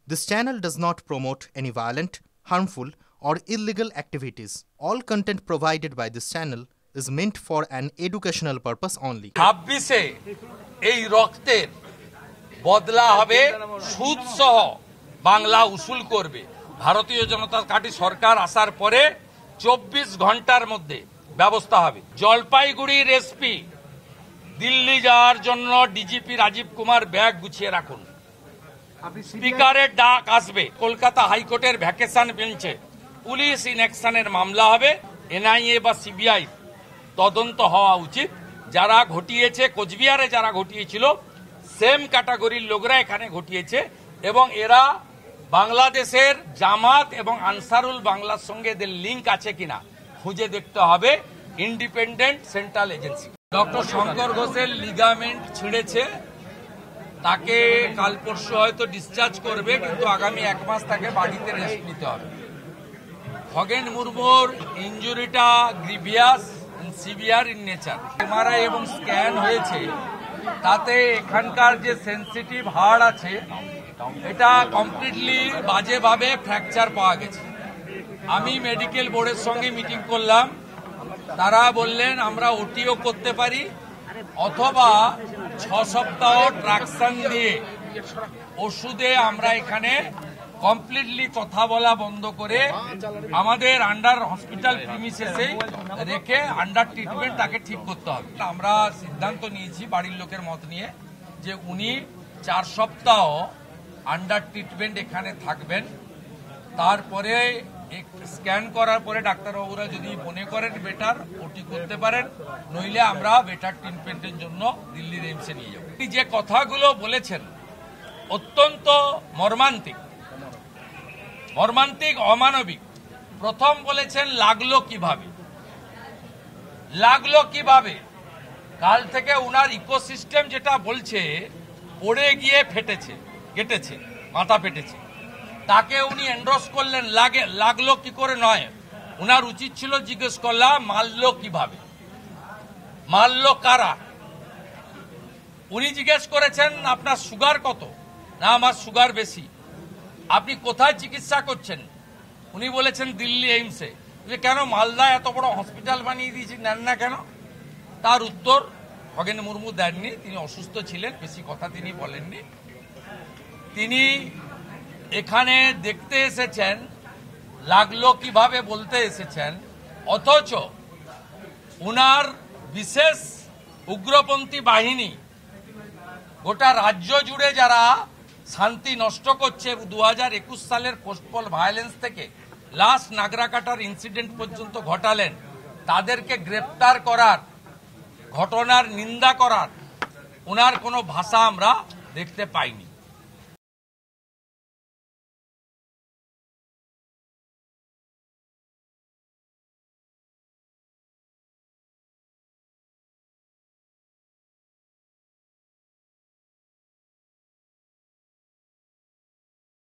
This channel does not promote any violent, harmful, or illegal activities. All content provided by this channel is meant for an educational purpose only. 26-এ এই রক্তের বদলা হবে সুদ সহ বাংলা উসুল করবে। ভারতীয় জনতা পার্টি সরকার আসার পরে 24 ঘন্টার মধ্যে ব্যবস্থা হবে। জলপাইগুড়ির এসপি দিল্লি যাওয়ার জন্য ডিজিপি রাজীব কুমার ব্যাগ গুছিয়ে রাখুন। স্পিকারের ডাক আসবে। কলকাতা হাইকোর্টের ভ্যাকেশন বেঞ্চে পুলিশ ইনঅ্যাকশনের মামলা হবে। এনআইএ বা সিবিআই তদন্ত হওয়া উচিত। যারা ঘটিয়েছে, কোচবিহারে যারা ঘটিয়েছিল সেম ক্যাটাগরির লোকরা এখানে ঘটিয়েছে এবং এরা বাংলাদেশের জামাত এবং আনসারুল বাংলার সঙ্গে এদের লিঙ্ক আছে কিনা খুঁজে দেখতে হবে independent central agency. Doctor Shankar ঘোষের লিগামেন্ট ছিঁড়েছে, তাকে কাল পরশু হয়তো ডিসচার্জ করবে, কিন্তু আগামী 1 মাস তাকে বাড়িতে রেস্ট নিতে হবে। খগেন মুর্মুর ইনজুরিটা grievous severe in nature. MRI এবং স্ক্যান হয়েছে, তাতে এখানকার যে সেন্সিটিভ হাড় আছে এটা কমপ্লিটলি বাজেভাবে ফ্র্যাকচার পাওয়া গেছে। আমি মেডিকেল বোর্ডের সঙ্গে মিটিং করলাম, তারা বললেন আমরা ওটিও করতে পারি অথবা 6 সপ্তাহ ট্রাকশন দিয়ে ওষুধে আমরা এখানে কমপ্লিটলি কথা বলা বন্ধ করে আমাদের আন্ডার হসপিটাল প্রিমিসেসে রেখে আন্ডার ট্রিটমেন্ট তাকে ঠিক করতে হবে। আমরা সিদ্ধান্ত নিয়েছি বাড়ির লোকের মত নিয়ে যে উনি 4 সপ্তাহ আন্ডার ট্রিটমেন্ট এখানে থাকবেন। তারপরে স্ক্যান করার পরে ডাক্তারবাবুরা যদি মনে করেন বেটার ওটি করতে পারেন, নইলে আমরা বেটার ট্রিটমেন্টের জন্য দিল্লির এইমসে নিয়ে যাব। যে কথাগুলো বলেছেন অত্যন্ত মর্মান্তিক, অমানবিক। প্রথম বলেছেন লাগলো কিভাবে। কাল থেকে উনার ইকোসিস্টেম যেটা বলছে পড়ে গিয়ে কেটেছে, মাথা ফেটেছে, তাকে উনি এন্ডোর্স করলেন। লাগলো কি করে নয়, উনার উচিত ছিল জিজ্ঞেস করলাম মারলো কিভাবে, মারলো কারা। উনি জিজ্ঞেস করেছেন আপনার সুগার কত, না আমার সুগার বেশি। আপনি কোথায় চিকিৎসা করছেন, উনি বলেছেন দিল্লি এইমসে। কেন মালদা এত বড় হসপিটাল বানিয়ে দিয়েছি, নেন না কেন? তার উত্তর খগেন মুর্মু দেননি, তিনি অসুস্থ ছিলেন, বেশি কথা তিনি বলেননি। তিনি এখানে দেখতে এসেছেন, লাগলো কিভাবে বলতে এসেছেন, অথচ উনার বিশেষ উগ্রপন্থী বাহিনী গোটা রাজ্য জুড়ে যারা শান্তি নষ্ট করছে, 2021 সালের পোস্টপল ভায়োলেন্স থেকে লাস্ট নাগরাকাটার ইনসিডেন্ট পর্যন্ত ঘটালেন, তাদেরকে গ্রেপ্তার করার, ঘটনার নিন্দা করার উনার কোনো ভাষা আমরা দেখতে পাইনি।